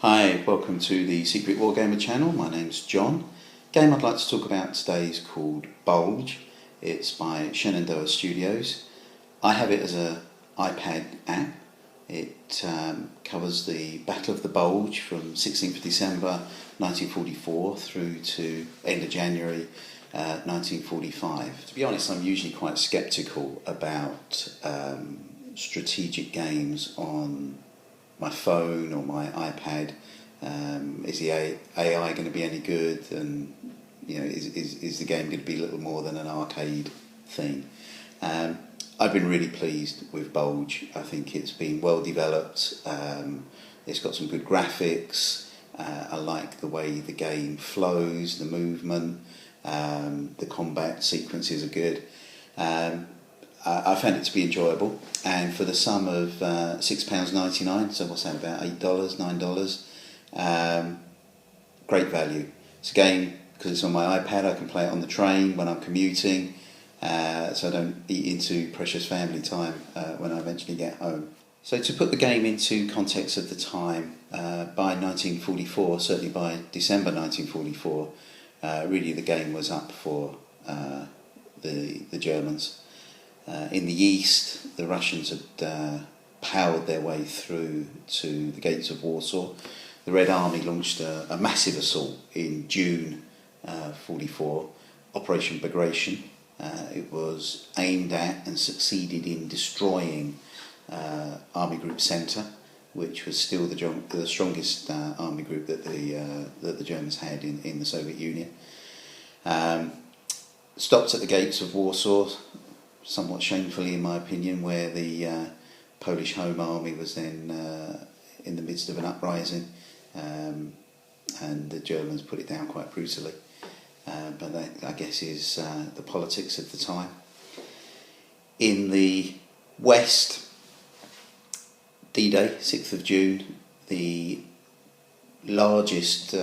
Hi, welcome to the Secret Wargamer channel. My name's John. Game I'd like to talk about today is called Bulge. It's by Shenandoah Studios. I have it as an iPad app. It covers the Battle of the Bulge from 16th of December 1944 through to end of January 1945. To be honest, I'm usually quite sceptical about strategic games on my phone or my iPad. Is the AI going to be any good? And is the game going to be a little more than an arcade thing? I've been really pleased with Bulge. I think it's been well developed. It's got some good graphics. I like the way the game flows, the movement, the combat sequences are good. I found it to be enjoyable, and for the sum of £6.99, so what's that, about $8, $9, great value. It's a game, because it's on my iPad, I can play it on the train when I'm commuting, so I don't eat into precious family time when I eventually get home. So to put the game into context of the time, by 1944, certainly by December 1944, really the game was up for the Germans. In the east, the Russians had powered their way through to the gates of Warsaw. The Red Army launched a massive assault in June 44, Operation Bagration. It was aimed at and succeeded in destroying Army Group Centre, which was still the strongest army group that the Germans had in the Soviet Union. Stopped at the gates of Warsaw, somewhat shamefully in my opinion, where the Polish Home Army was then in the midst of an uprising, and the Germans put it down quite brutally. But that, I guess, is the politics of the time. In the West, D-Day, 6th of June, the largest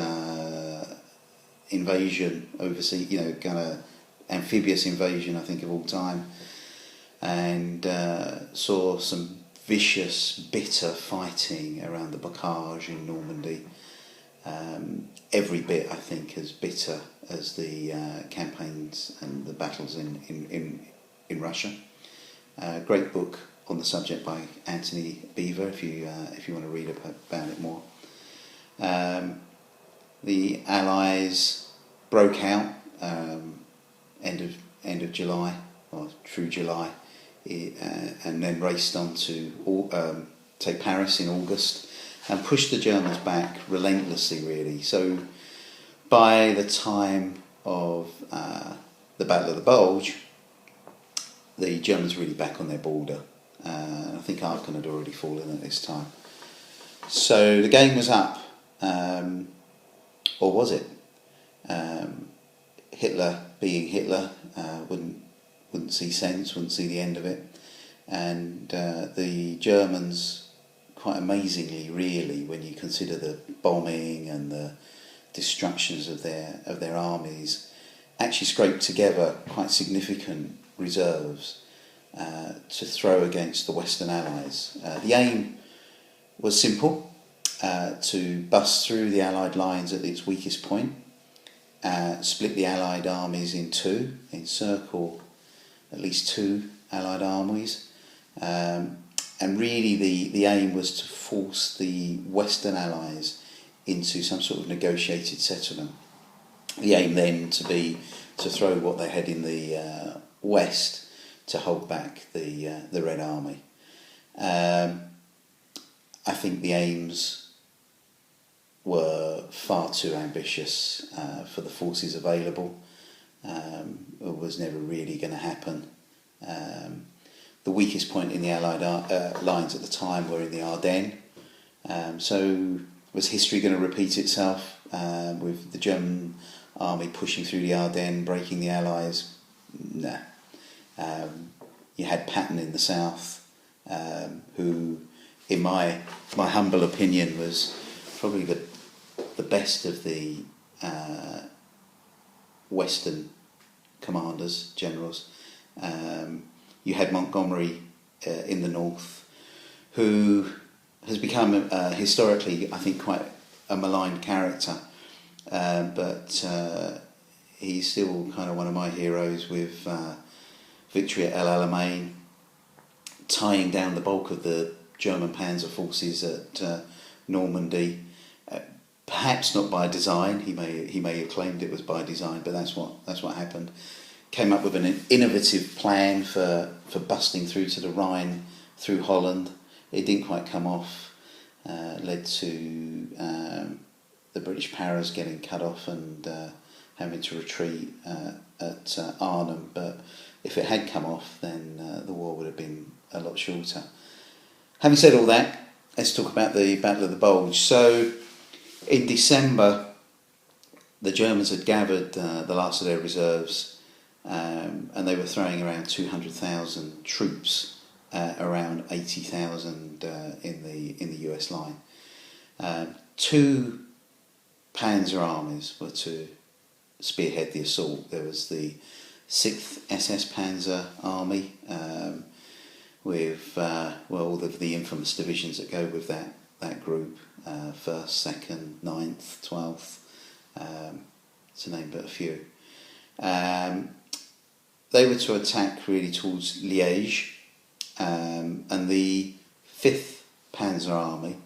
invasion overseas, kind of amphibious invasion, I think, of all time, and saw some vicious, bitter fighting around the Bocage in Normandy. Every bit, I think, as bitter as the campaigns and the battles in Russia. Great book on the subject by Anthony Beaver, if you want to read about it more. The Allies broke out end of July, or through July, and then raced on to take Paris in August and pushed the Germans back relentlessly, really. So by the time of the Battle of the Bulge, the Germans were really back on their border. I think Aachen had already fallen at this time. So the game was up, or was it? Hitler being Hitler wouldn't see sense, wouldn't see the end of it, and the Germans, quite amazingly, really, when you consider the bombing and the destructions of their armies, actually scraped together quite significant reserves to throw against the Western Allies. The aim was simple: to bust through the Allied lines at its weakest point, split the Allied armies in two, encircle at least two Allied armies, and really the aim was to force the Western Allies into some sort of negotiated settlement. The aim then to be to throw what they had in the West to hold back the Red Army. I think the aims were far too ambitious for the forces available. It was never really going to happen. The weakest point in the Allied lines at the time were in the Ardennes. So was history going to repeat itself with the German army pushing through the Ardennes, breaking the Allies? Nah. You had Patton in the south, who, in my humble opinion, was probably the best of the Western commanders, generals. You had Montgomery in the north, who has become historically, I think, quite a maligned character, but he's still kind of one of my heroes with victory at El Alamein, tying down the bulk of the German panzer forces at Normandy. Perhaps not by design. He may have claimed it was by design, but that's what happened. Came up with an innovative plan for busting through to the Rhine through Holland. It didn't quite come off. Led to the British Paras getting cut off and having to retreat at Arnhem. But if it had come off, then the war would have been a lot shorter. Having said all that, let's talk about the Battle of the Bulge. So, in December, the Germans had gathered the last of their reserves, and they were throwing around 200,000 troops, around 80,000 in the US line. Two panzer armies were to spearhead the assault. There was the 6th SS Panzer Army, with all of the infamous divisions that go with that group, 1st, 2nd, 9th, 12th, to name but a few. They were to attack really towards Liège, and the 5th Panzer Army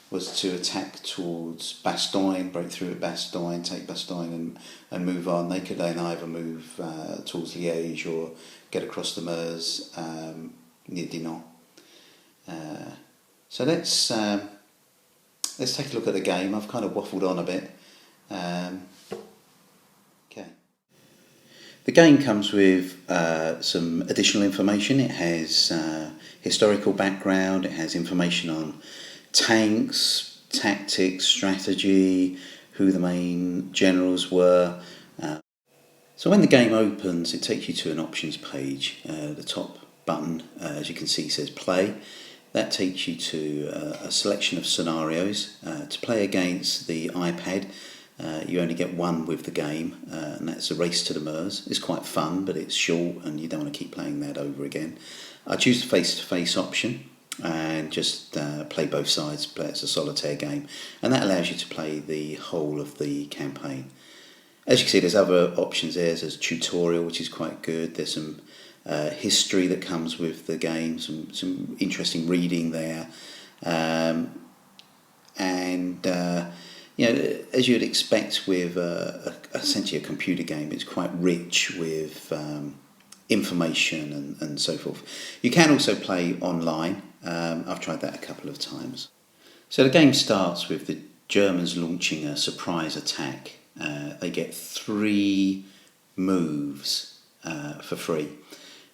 was to attack towards Bastogne, break through at Bastogne, take Bastogne and move on. They could then either move towards Liège or get across the Meuse near Dinant. So let's take a look at the game. I've kind of waffled on a bit. Okay. The game comes with some additional information. It has historical background. It has information on tanks, tactics, strategy, who the main generals were. So when the game opens, it takes you to an options page. The top button, as you can see, says play. That takes you to a selection of scenarios. To play against the iPad, you only get one with the game, and that's a race to the Meuse. It's quite fun, but it's short and you don't want to keep playing that over again. I choose the face-to-face option and just play both sides, play it as a solitaire game, and that allows you to play the whole of the campaign. As you can see, there's other options there. There's tutorial, which is quite good. There's some history that comes with the game, some interesting reading there, and as you'd expect with essentially a computer game, it's quite rich with information and so forth. You can also play online. I've tried that a couple of times. So the game starts with the Germans launching a surprise attack. They get 3 moves for free.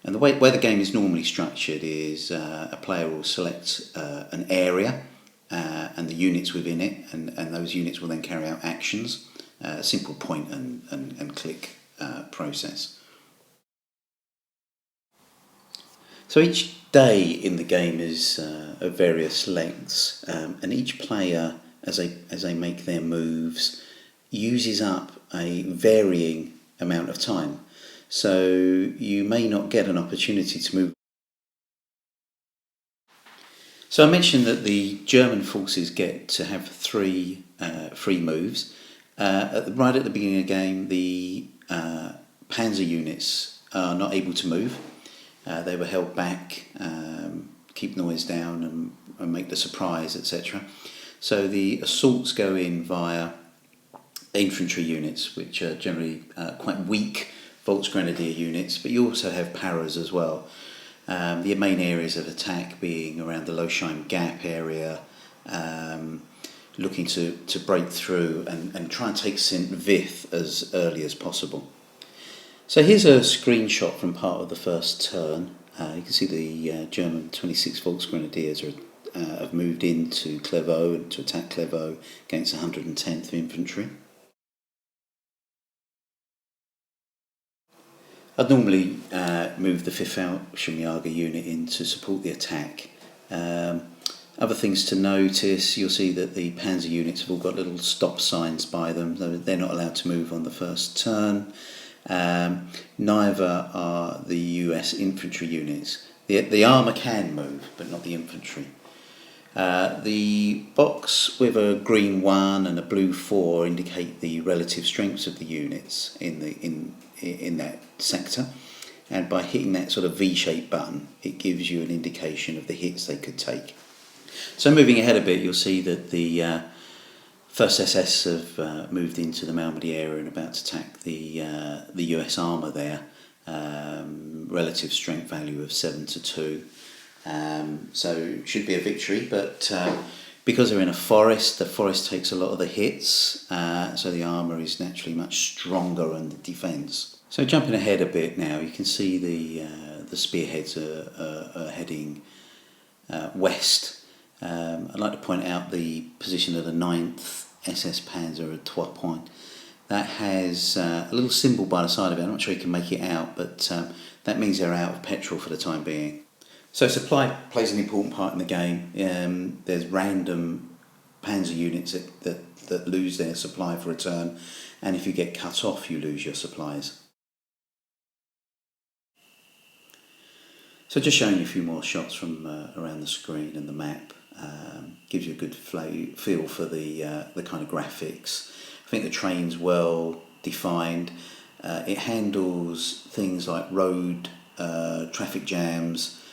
And the way where the game is normally structured is a player will select an area and the units within it, and those units will then carry out actions. A simple point and click process. So each day in the game is of various lengths, and each player, as they make their moves, uses up a varying amount of time. So you may not get an opportunity to move. So I mentioned that the German forces get to have 3 moves. Right at the beginning of the game, the panzer units are not able to move. They were held back, keep noise down and make the surprise, etc. So the assaults go in via infantry units, which are generally quite weak Volksgrenadier units, but you also have paras as well. The main areas of attack being around the Losheim Gap area, looking to break through and try and take St. Vith as early as possible. So here's a screenshot from part of the first turn. You can see the German 26 Volksgrenadiers have moved into Clairvaux to attack Clairvaux against 110th Infantry. I'd normally move the 5th Fallschirmjäger unit in to support the attack. Other things to notice, you'll see that the panzer units have all got little stop signs by them. They're not allowed to move on the first turn. Neither are the US infantry units. The armour can move, but not the infantry. The box with a green 1 and a blue 4 indicate the relative strengths of the units in that sector, and by hitting that sort of V-shaped button, it gives you an indication of the hits they could take. So moving ahead a bit, you'll see that the First SS have moved into the Malmedy area and about to attack the US armour there. Relative strength value of 7-2. So should be a victory, but because they're in a forest, the forest takes a lot of the hits, so the armour is naturally much stronger on the defence. So jumping ahead a bit now, you can see the spearheads are heading west. I'd like to point out the position of the 9th SS Panzer at Trois Points. That has a little symbol by the side of it. I'm not sure you can make it out, but that means they're out of petrol for the time being. So supply plays an important part in the game. There's random panzer units that lose their supply for a turn, and if you get cut off, you lose your supplies. So just showing you a few more shots from around the screen and the map. Gives you a good feel for the kind of graphics. I think the train's well defined. It handles things like road traffic jams,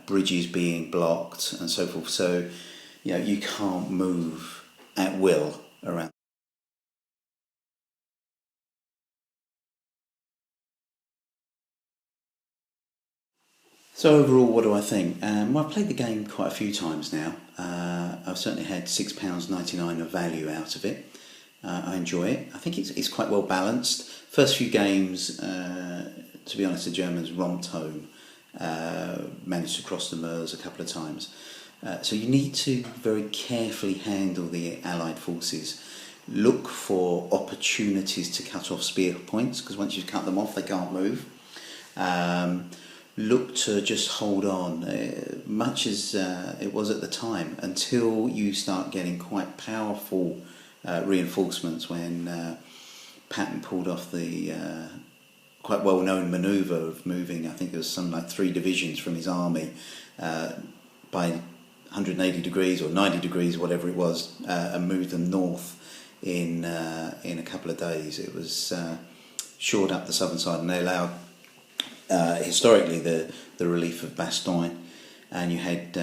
bridges being blocked and so forth. So you can't move at will around. So overall, what do I think? Well, I've played the game quite a few times now. I've certainly had £6.99 of value out of it. I enjoy it. I think it's quite well balanced. First few games, to be honest, the Germans romped home, managed to cross the Meuse a couple of times. So you need to very carefully handle the Allied forces. Look for opportunities to cut off spear points, because once you've cut them off, they can't move. Look to just hold on, much as it was at the time, until you start getting quite powerful reinforcements. When Patton pulled off the quite well-known manoeuvre of moving, I think it was something like 3 divisions from his army by 180 degrees or 90 degrees, whatever it was, and moved them north in a couple of days. It was shored up the southern side, and they allowed historically the relief of Bastogne, and you had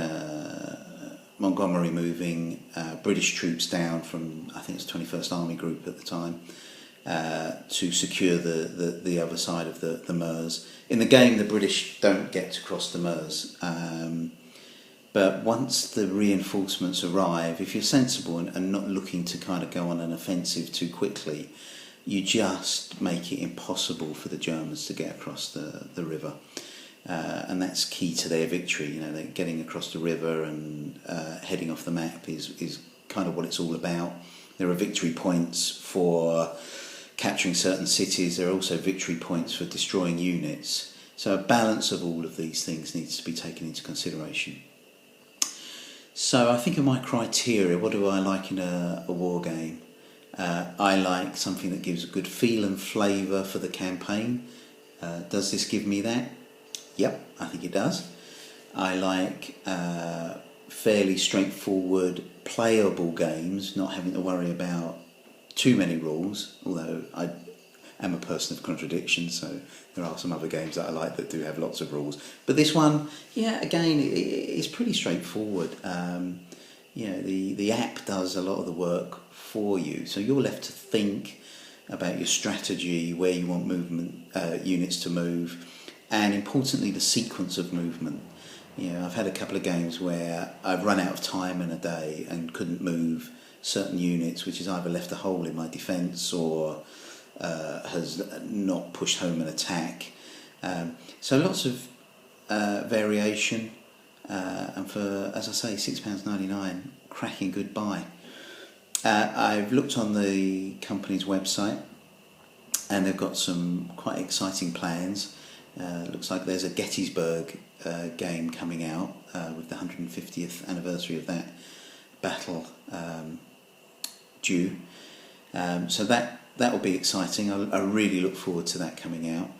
Montgomery moving British troops down from, I think it's 21st Army Group at the time, to secure the other side of the Meuse. In the game, the British don't get to cross the Meuse, but once the reinforcements arrive, if you're sensible and not looking to kind of go on an offensive too quickly, you just make it impossible for the Germans to get across the river. And that's key to their victory. They're getting across the river and heading off the map is kind of what it's all about. There are victory points for capturing certain cities. There are also victory points for destroying units. So a balance of all of these things needs to be taken into consideration. So I think of my criteria. What do I like in a war game? I like something that gives a good feel and flavour for the campaign. Does this give me that? Yep, I think it does. I like fairly straightforward, playable games, not having to worry about too many rules, although I am a person of contradiction, so there are some other games that I like that do have lots of rules. But this one, again, it's pretty straightforward. The app does a lot of the work for you, so you're left to think about your strategy, where you want units to move, and importantly the sequence of movement. I've had a couple of games where I've run out of time in a day and couldn't move certain units, which has either left a hole in my defence or has not pushed home an attack. So lots of variation, and for, as I say, £6.99, cracking good buy. I've looked on the company's website, and they've got some quite exciting plans. Looks like there's a Gettysburg game coming out with the 150th anniversary of that battle due. So that will be exciting. I really look forward to that coming out.